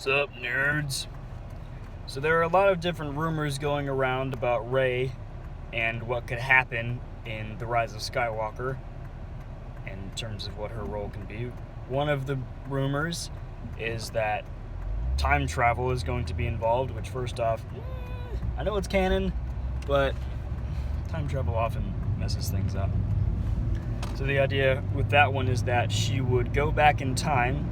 What's up, nerds? So there are a lot of different rumors going around about Rey and what could happen in The Rise of Skywalker in terms of what her role can be. One of the rumors is that time travel is going to be involved, which first off, I know it's canon, but time travel often messes things up. So the idea with that one is that she would go back in time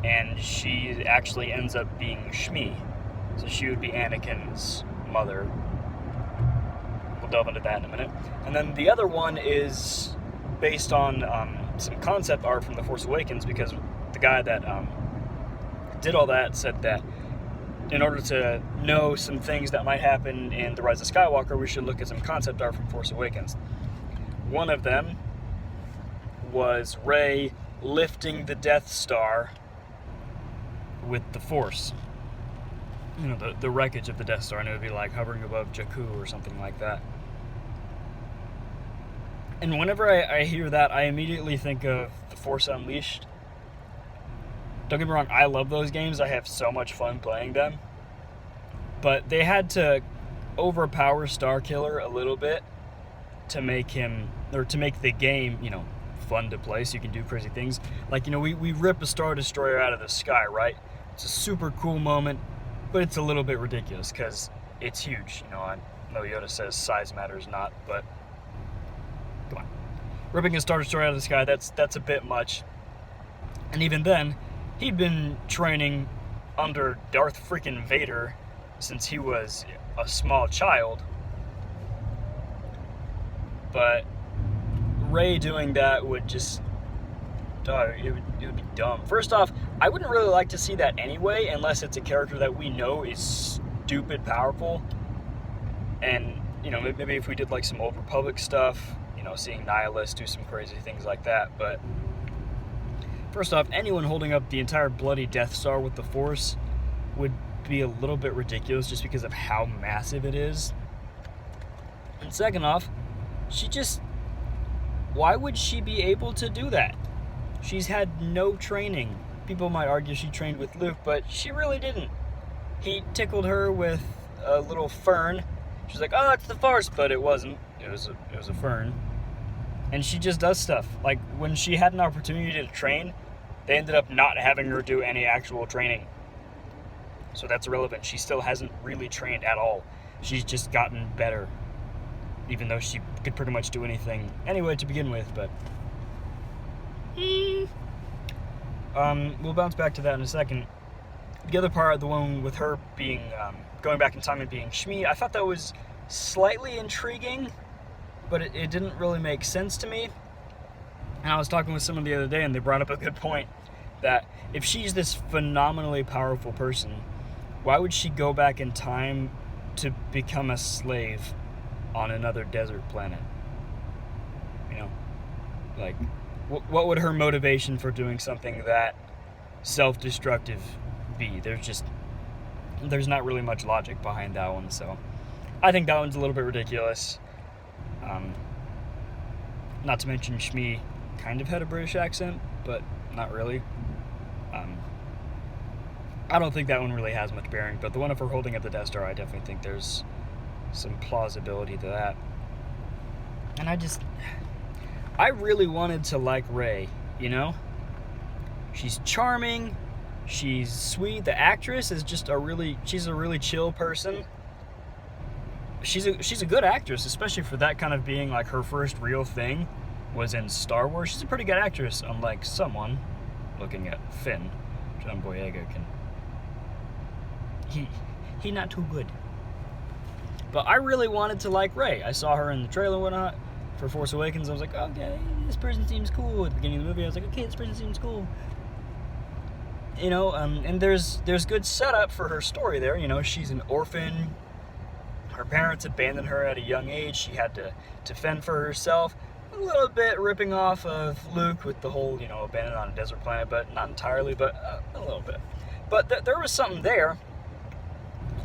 and she actually ends up being Shmi. So she would be Anakin's mother. We'll delve into that in a minute. And then the other one is based on some concept art from The Force Awakens, because the guy that did all that said that in order to know some things that might happen in The Rise of Skywalker, we should look at some concept art from Force Awakens. One of them was Rey lifting the Death Star with the Force. You know, the wreckage of the Death Star, and it would be like hovering above Jakku or something like that. And whenever I hear that, I immediately think of The Force Unleashed. Don't get me wrong, I love those games. I have so much fun playing them. But they had to overpower Starkiller a little bit to make him, or to make the game, you know, fun to play so you can do crazy things. Like, you know, we rip a Star Destroyer out of the sky, right? It's a super cool moment, but it's a little bit ridiculous because it's huge. You know, I know Yoda says size matters not, but come on. Ripping a Star Destroyer out of the sky, that's a bit much. And even then, he'd been training under Darth freaking Vader since he was a small child. But Rey doing that would just, it would be dumb. First off, I wouldn't really like to see that anyway, unless it's a character that we know is stupid powerful. And, you know, maybe if we did like some Old Republic stuff, you know, seeing Nihilus do some crazy things like that. But first off, anyone holding up the entire bloody Death Star with the Force would be a little bit ridiculous just because of how massive it is. And second off, why would she be able to do that? She's had no training. People might argue she trained with Luke, but she really didn't. He tickled her with a little fern. She's like, oh, it's the Force, but it wasn't. It was a fern. And she just does stuff. Like, when she had an opportunity to train, they ended up not having her do any actual training. So that's irrelevant. She still hasn't really trained at all. She's just gotten better, even though she could pretty much do anything anyway to begin with, but we'll bounce back to that in a second. The other part, the one with her being, going back in time and being Shmi, I thought that was slightly intriguing, but it didn't really make sense to me. And I was talking with someone the other day, and they brought up a good point, that if she's this phenomenally powerful person, why would she go back in time to become a slave on another desert planet? You know, like, what would her motivation for doing something that self-destructive be? There's not really much logic behind that one, so I think that one's a little bit ridiculous. Not to mention Shmi kind of had a British accent, but not really. I don't think that one really has much bearing, but the one of her holding up the Death Star, I definitely think there's some plausibility to that. And I really wanted to like Rey, you know? She's charming, she's sweet, the actress is just she's a really chill person. She's a good actress, especially for that kind of being like her first real thing was in Star Wars. She's a pretty good actress, unlike someone looking at Finn. John Boyega he not too good. But I really wanted to like Rey. I saw her in the trailer and whatnot for Force Awakens. I was like, okay, this person seems cool. At the beginning of the movie, I was like, okay, this person seems cool. You know, and there's good setup for her story there. You know, she's an orphan. Her parents abandoned her at a young age. She had to fend for herself. A little bit ripping off of Luke with the whole, you know, abandoned on a desert planet, but not entirely, but a little bit. But there was something there.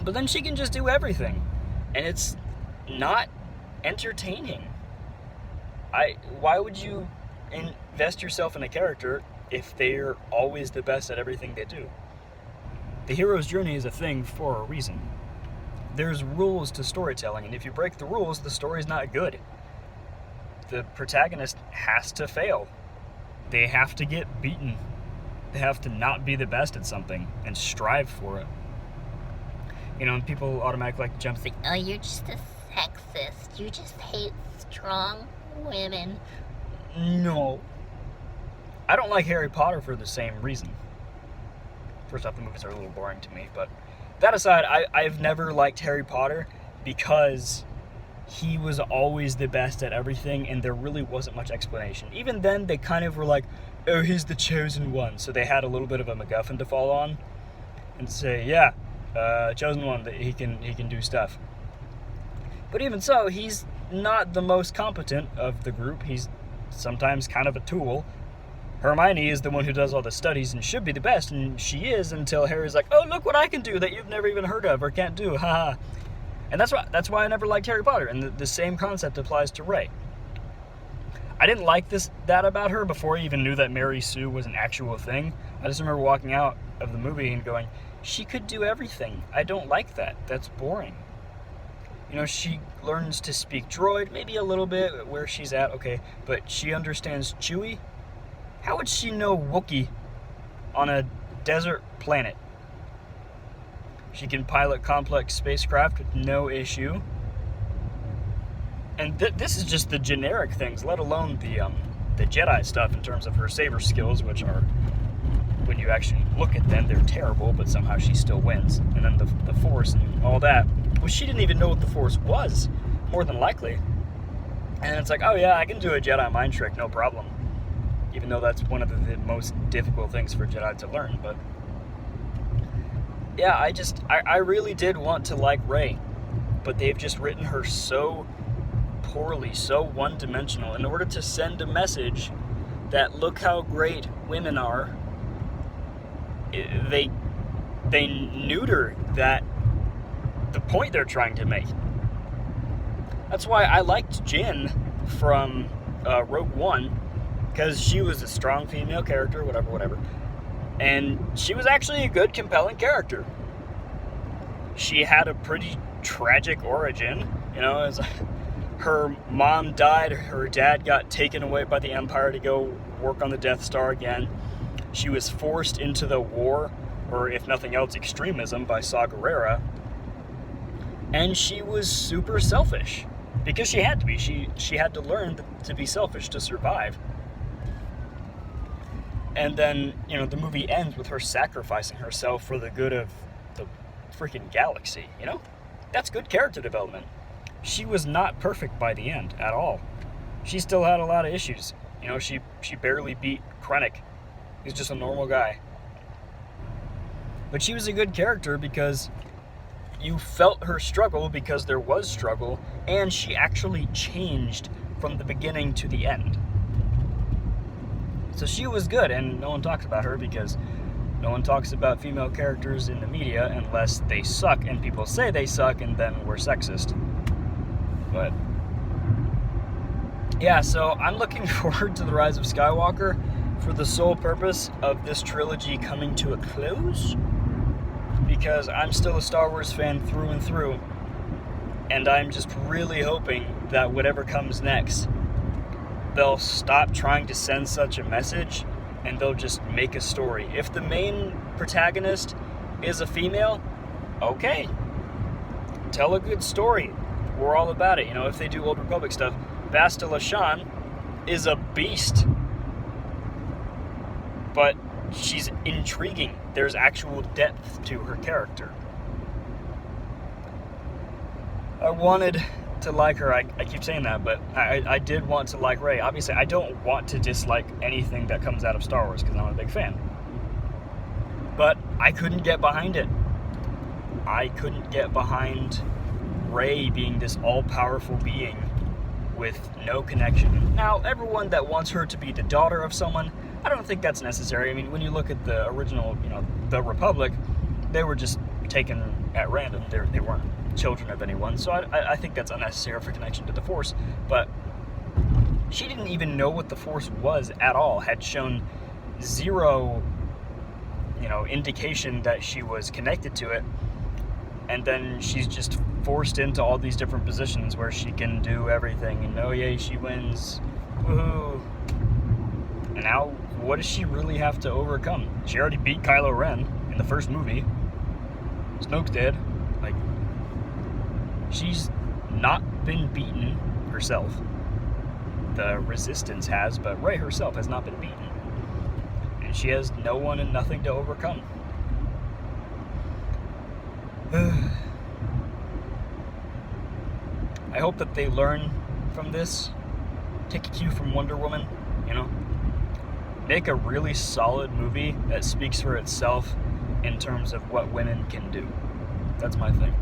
But then she can just do everything. And it's not entertaining. Why would you invest yourself in a character if they're always the best at everything they do? The hero's journey is a thing for a reason. There's rules to storytelling, and if you break the rules, the story's not good. The protagonist has to fail. They have to get beaten. They have to not be the best at something and strive for it. And people automatically like jump. It's like, oh, you're just a sexist. You just hate strong women. No. I don't like Harry Potter for the same reason. First off, the movies are a little boring to me, but that aside, I've never liked Harry Potter because he was always the best at everything, and there really wasn't much explanation. Even then, they kind of were like, oh, he's the chosen one. So they had a little bit of a MacGuffin to fall on and say, yeah, chosen one, that he can do stuff. But even so, he's not the most competent of the group. He's sometimes kind of a tool. Hermione is the one who does all the studies and should be the best, and she is until Harry's like, oh, look what I can do that you've never even heard of or can't do, haha. And that's why I never liked Harry Potter, and the same concept applies to Rey. I didn't like that about her before I even knew that Mary Sue was an actual thing. I just remember walking out of the movie and going, she could do everything. I don't like that. That's boring. She learns to speak droid, maybe a little bit where she's at, okay, but she understands Chewie. How would she know Wookiee on a desert planet? She can pilot complex spacecraft with no issue. And this is just the generic things, let alone the Jedi stuff in terms of her saber skills, which are, when you actually look at them, they're terrible, but somehow she still wins. And then the Force and all that. Well, she didn't even know what the Force was, more than likely. And it's like, oh yeah, I can do a Jedi mind trick, no problem. Even though that's one of the most difficult things for Jedi to learn. But yeah, I really did want to like Rey, but they've just written her so poorly, so one-dimensional, in order to send a message that look how great women are. They neuter that the point they're trying to make. That's why I liked Jyn from Rogue One, because she was a strong female character, whatever. And she was actually a good, compelling character. She had a pretty tragic origin. Her mom died, her dad got taken away by the Empire to go work on the Death Star again. She was forced into the war, or if nothing else, extremism, by Saw Gerrera. And she was super selfish, because she had to be. She had to learn to be selfish to survive. And then, the movie ends with her sacrificing herself for the good of the freaking galaxy, That's good character development. She was not perfect by the end, at all. She still had a lot of issues. She barely beat Krennic. He's just a normal guy. But she was a good character because you felt her struggle, because there was struggle, and she actually changed from the beginning to the end. So she was good, and no one talks about her because no one talks about female characters in the media unless they suck, and people say they suck, and then we're sexist. But yeah, so I'm looking forward to The Rise of Skywalker for the sole purpose of this trilogy coming to a close, because I'm still a Star Wars fan through and through, and I'm just really hoping that whatever comes next, they'll stop trying to send such a message and they'll just make a story. If the main protagonist is a female, okay, tell a good story. We're all about it. If they do Old Republic stuff, Bastila Shan is a beast, but she's intriguing. There's actual depth to her character. I wanted to like her. I keep saying that, but I did want to like Rey. Obviously, I don't want to dislike anything that comes out of Star Wars because I'm a big fan. But I couldn't get behind it. I couldn't get behind Rey being this all-powerful being with no connection. Now, everyone that wants her to be the daughter of someone, I don't think that's necessary. I mean, when you look at the original, the Republic, they were just taken at random. They weren't children of anyone, so I think that's unnecessary for connection to the Force. But she didn't even know what the Force was at all, had shown zero indication that she was connected to it. And then she's just forced into all these different positions where she can do everything. And oh yay, she wins. Woohoo. And now, what does she really have to overcome? She already beat Kylo Ren in the first movie. Snoke's dead. Like, she's not been beaten herself. The Resistance has, but Rey herself has not been beaten. And she has no one and nothing to overcome. I hope that they learn from this. Take a cue from Wonder Woman, Make a really solid movie that speaks for itself in terms of what women can do. That's my thing.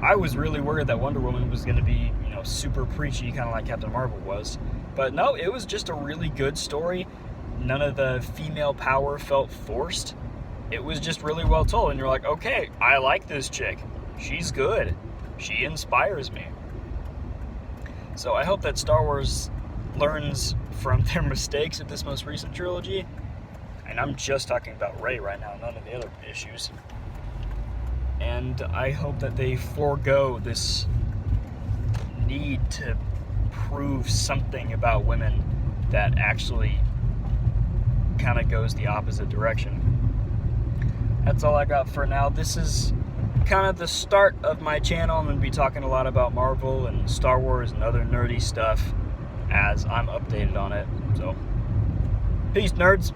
I was really worried that Wonder Woman was going to be, super preachy, kind of like Captain Marvel was. But no, it was just a really good story. None of the female power felt forced. It was just really well told. And you're like, okay, I like this chick. She's good. She inspires me. So I hope that Star Wars learns from their mistakes of this most recent trilogy. And I'm just talking about Rey right now, none of the other issues. And I hope that they forego this need to prove something about women that actually kind of goes the opposite direction. That's all I got for now. This is kind of the start of my channel. I'm going to be talking a lot about Marvel and Star Wars and other nerdy stuff as I'm updated on it. So, peace, nerds.